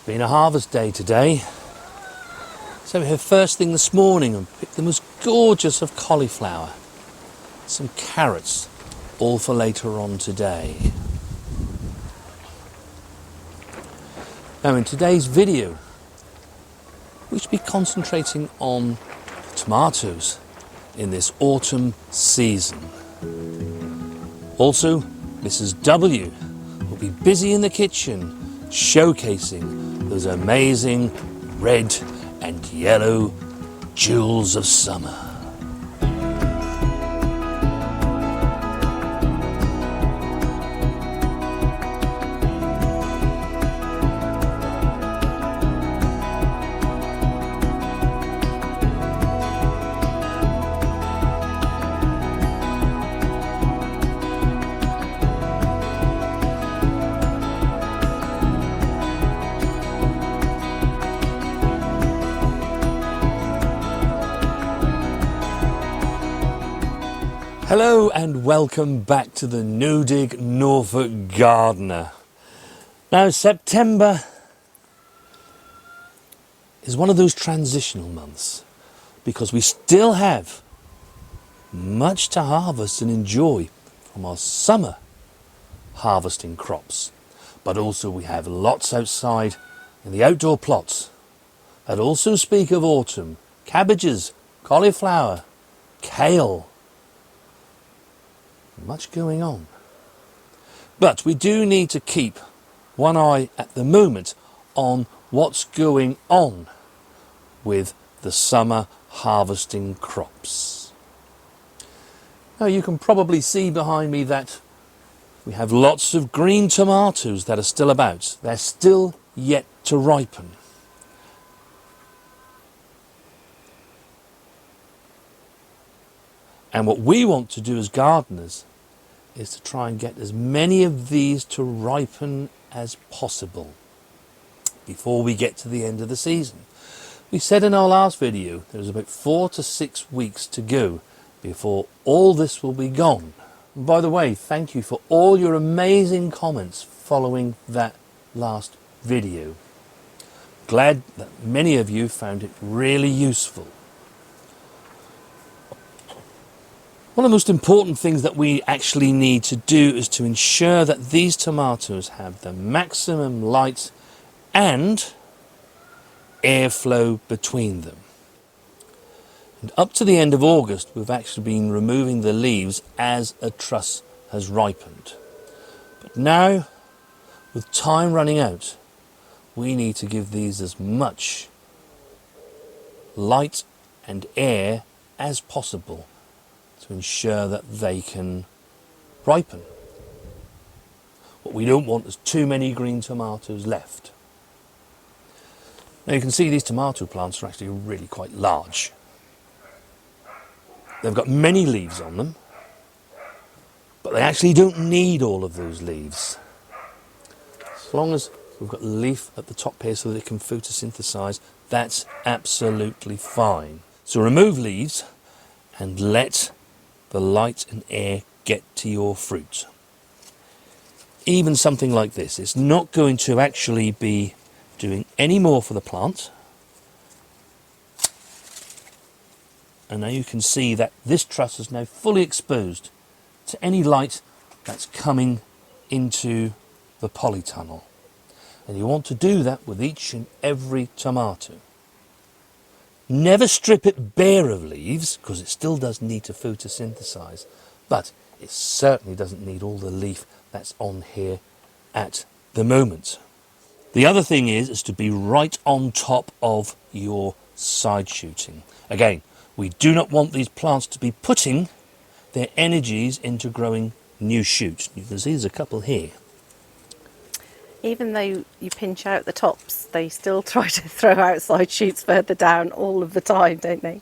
Been a harvest day today. So we're here first thing this morning and picked the most gorgeous of cauliflower. Some carrots, all for later on today. Now in today's video, we should be concentrating on tomatoes in this autumn season. Also, Mrs. W will be busy in the kitchen showcasing those amazing red and yellow jewels of summer. Hello and welcome back to the No Dig Norfolk Gardener. Now September is one of those transitional months because we still have much to harvest and enjoy from our summer harvesting crops, but also we have lots outside in the outdoor plots that also speak of autumn: cabbages, cauliflower, kale. Much going on. But we do need to keep one eye at the moment on what's going on with the summer harvesting crops. Now you can probably see behind me that we have lots of green tomatoes that are still about. They're still yet to ripen. And what we want to do as gardeners is to try and get as many of these to ripen as possible before we get to the end of the season. We said in our last video there's about 4 to 6 weeks to go before all this will be gone. And by the way, thank you for all your amazing comments following that last video. Glad that many of you found it really useful. One of the most important things that we actually need to do is to ensure that these tomatoes have the maximum light and airflow between them. And up to the end of August, we've actually been removing the leaves as a truss has ripened. But now, with time running out, we need to give these as much light and air as possible to ensure that they can ripen. What we don't want is too many green tomatoes left. Now you can see these tomato plants are actually really quite large. They've got many leaves on them, but they actually don't need all of those leaves. As long as we've got the leaf at the top here so that it can photosynthesize, that's absolutely fine. So remove leaves and let the light and air get to your fruit. Even something like this, it's not going to actually be doing any more for the plant. And now you can see that this truss is now fully exposed to any light that's coming into the polytunnel. And you want to do that with each and every tomato. Never strip it bare of leaves, because it still does need to photosynthesize, but it certainly doesn't need all the leaf that's on here at the moment. The other thing is to be right on top of your side shooting. Again, we do not want these plants to be putting their energies into growing new shoots. You can see there's a couple here. Even though you pinch out the tops, they still try to throw out side shoots further down all of the time, don't they?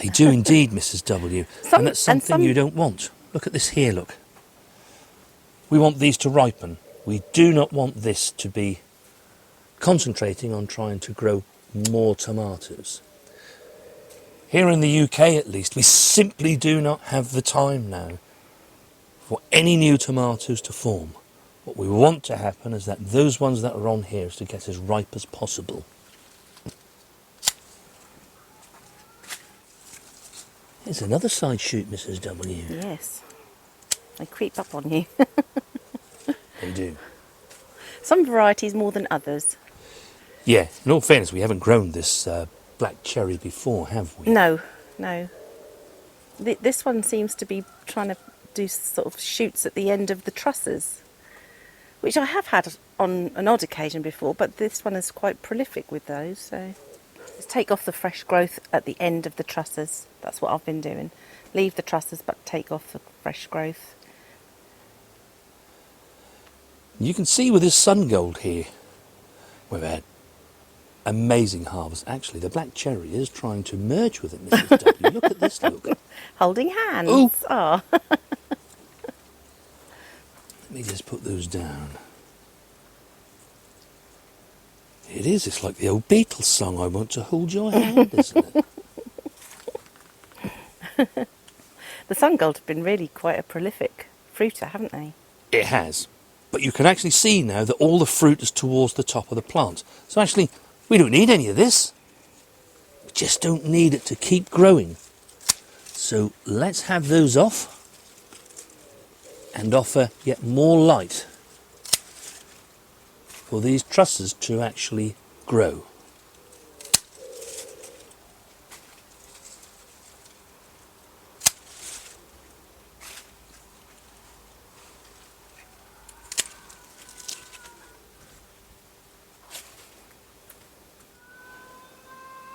They do indeed, Mrs. W. And that's something you don't want. Look at this here, look. We want these to ripen. We do not want this to be concentrating on trying to grow more tomatoes. Here in the UK at least, we simply do not have the time now for any new tomatoes to form. What we want to happen is that those ones that are on here is to get as ripe as possible. Here's another side shoot, Mrs. W. Yes. They creep up on you. They do. Some varieties more than others. Yeah, in all fairness, we haven't grown this black cherry before, have we? No, no. This one seems to be trying to do sort of shoots at the end of the trusses, which I have had on an odd occasion before, but this one is quite prolific with those. So just take off the fresh growth at the end of the trusses. That's what I've been doing. Leave the trusses, but take off the fresh growth. You can see with this sun gold here, we've had amazing harvest. Actually, the black cherry is trying to merge with it, Mrs. W. Look at this, look. Holding hands. Ooh. Oh. Let me just put those down. It is, it's like the old Beatles song, I want to hold your hand, isn't it? The sun gold have been really quite a prolific fruiter, haven't they? It has. But you can actually see now that all the fruit is towards the top of the plant. So actually, we don't need any of this. We just don't need it to keep growing. So let's have those off and offer yet more light for these trusses to actually grow.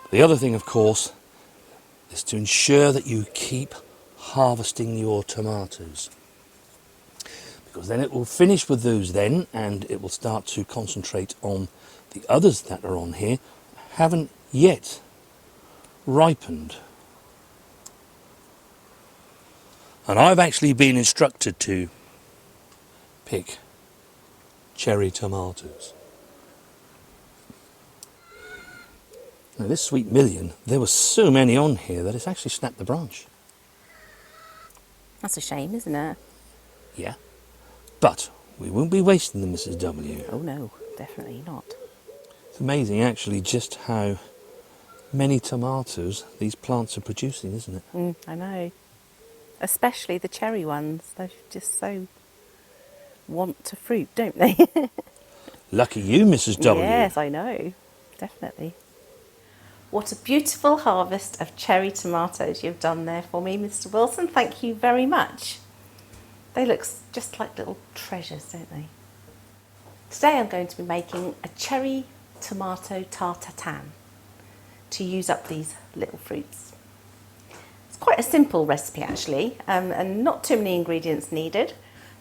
The other thing, of course, is to ensure that you keep harvesting your tomatoes, because then it will finish with those then, and it will start to concentrate on the others that are on here haven't yet ripened. And I've actually been instructed to pick cherry tomatoes. Now this sweet million, there were so many on here that it's actually snapped the branch. That's a shame, isn't it? Yeah. But we won't be wasting them, Mrs. W. Oh no, definitely not. It's amazing actually just how many tomatoes these plants are producing, isn't it? I know. Especially the cherry ones. They just so want to fruit, don't they? Lucky you, Mrs. W. Yes, I know. Definitely. What a beautiful harvest of cherry tomatoes you've done there for me, Mr. Wilson. Thank you very much. They look just like little treasures, don't they? Today I'm going to be making a cherry tomato tartatan to use up these little fruits. It's quite a simple recipe actually, and not too many ingredients needed.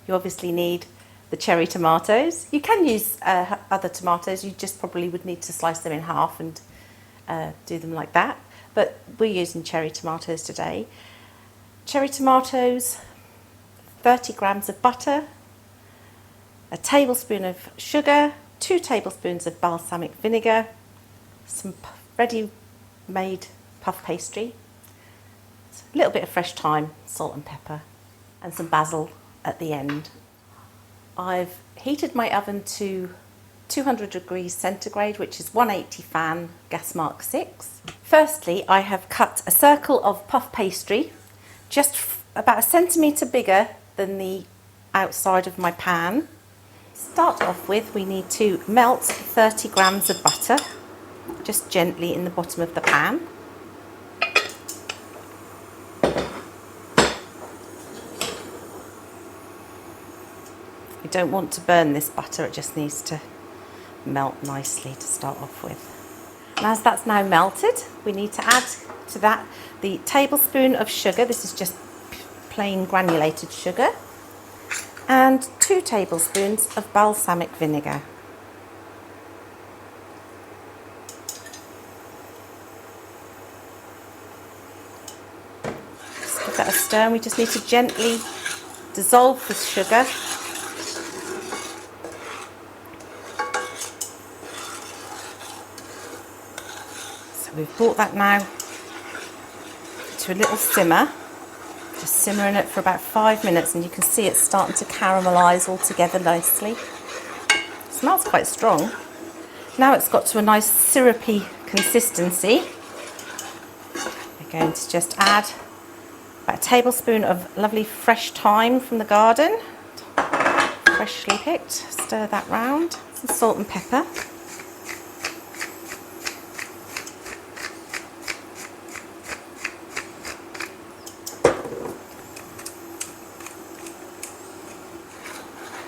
You obviously need the cherry tomatoes. You can use other tomatoes, you just probably would need to slice them in half and do them like that, but we're using cherry tomatoes today. Cherry tomatoes, 30 grams of butter, a tablespoon of sugar, 2 tablespoons of balsamic vinegar, some ready-made puff pastry, a little bit of fresh thyme, salt and pepper, and some basil at the end. I've heated my oven to 200 degrees centigrade, which is 180 fan, gas mark 6. Firstly, I have cut a circle of puff pastry, just about 1 centimetre bigger than the outside of my pan. Start off with, we need to melt 30 grams of butter, just gently in the bottom of the pan. You don't want to burn this butter, it just needs to melt nicely to start off with. And as that's now melted, we need to add to that the tablespoon of sugar. This is just plain granulated sugar, and 2 tablespoons of balsamic vinegar. Just give that a stir, and we just need to gently dissolve the sugar. We've brought that now to a little simmer, Just simmering it for about 5 minutes, and you can see it's starting to caramelise all together nicely. It smells quite strong. Now it's got to a nice syrupy consistency. We're going to just add about a tablespoon of lovely fresh thyme from the garden, freshly picked. Stir that round. Some salt and pepper.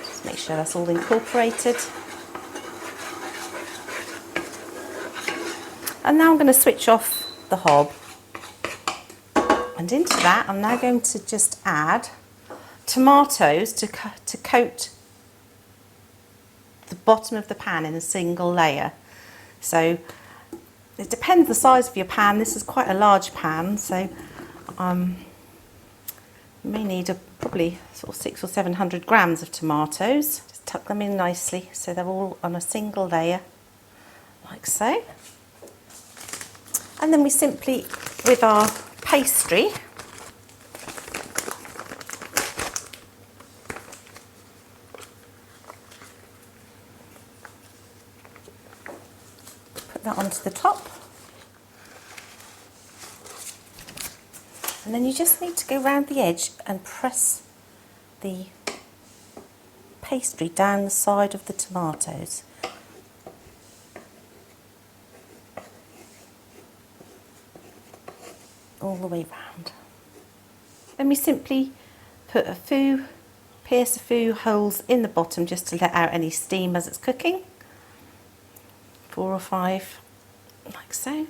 Just make sure that's all incorporated. And now I'm going to switch off the hob. And into that, I'm now going to just add tomatoes to coat the bottom of the pan in a single layer. So it depends the size of your pan. This is quite a large pan, so you may need probably sort of 600 or 700 grams of tomatoes. Just tuck them in nicely so they're all on a single layer, like so. And then we simply, with our pastry, put that onto the top. And then you just need to go round the edge and press the pastry down the side of the tomatoes. All the way round. Then we simply put pierce a few holes in the bottom just to let out any steam as it's cooking. 4 or 5, like so.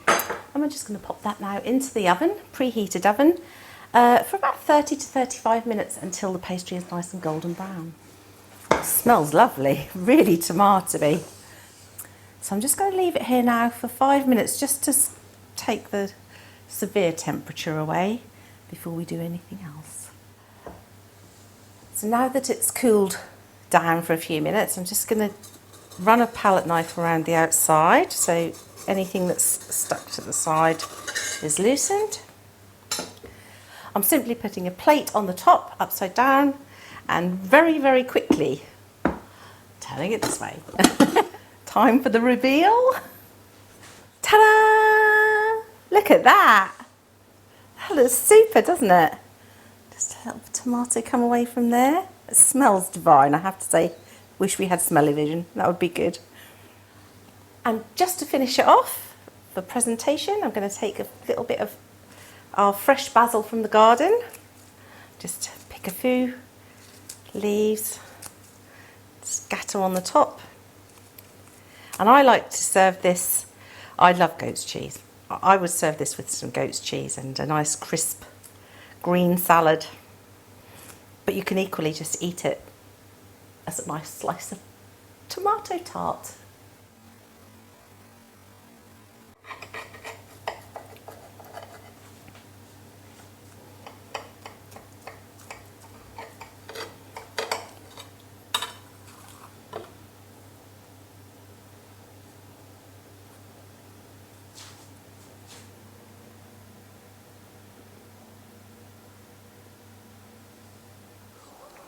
And we're just going to pop that now into the oven, preheated oven, for about 30 to 35 minutes until the pastry is nice and golden brown. It smells lovely, really tomatoey. So I'm just going to leave it here now for 5 minutes just to take the severe temperature away before we do anything else. So now that it's cooled down for a few minutes, I'm just going to run a palette knife around the outside so anything that's stuck to the side is loosened. I'm simply putting a plate on the top, upside down, and very, very quickly turning it this way. Time for the reveal. Ta-da! Look at that. That looks super, doesn't it? Just a little tomato come away from there. It smells divine, I have to say. Wish we had smell-o-vision, that would be good. And just to finish it off for presentation, I'm going to take a little bit of our fresh basil from the garden. Just pick a few leaves, scatter on the top. And I like to serve this, I love goat's cheese. I would serve this with some goat's cheese and a nice crisp green salad. But you can equally just eat it as a nice slice of tomato tart.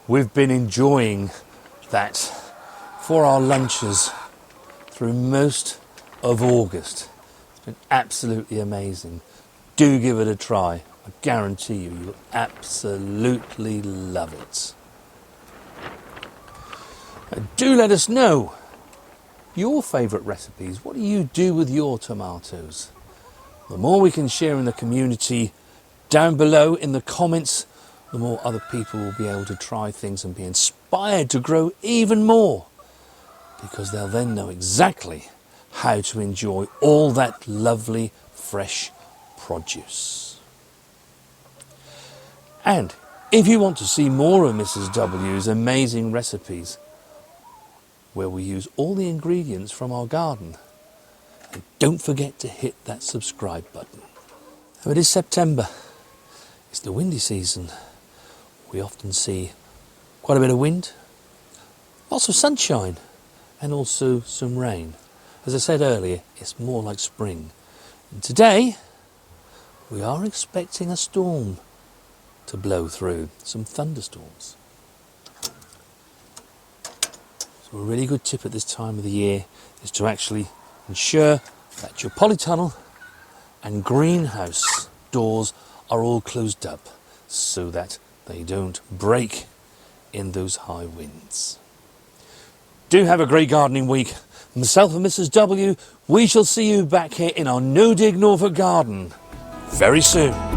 We've been enjoying that for our lunches through most of August. It's been absolutely amazing. Do give it a try. I guarantee you'll absolutely love it. And do let us know your favourite recipes. What do you do with your tomatoes? The more we can share in the community down below in the comments, the more other people will be able to try things and be inspired to grow even more, because they'll then know exactly how to enjoy all that lovely fresh produce. And if you want to see more of Mrs. W's amazing recipes, where we use all the ingredients from our garden, and don't forget to hit that subscribe button. Now it is September, it's the windy season. We often see quite a bit of wind, lots of sunshine, and also some rain. As I said earlier, it's more like spring. And today, we are expecting a storm to blow through, some thunderstorms. So a really good tip at this time of the year is to actually ensure that your polytunnel and greenhouse doors are all closed up so that they don't break in those high winds. Do have a great gardening week. Myself and Mrs. W, we shall see you back here in our no-dig Norfolk garden very soon.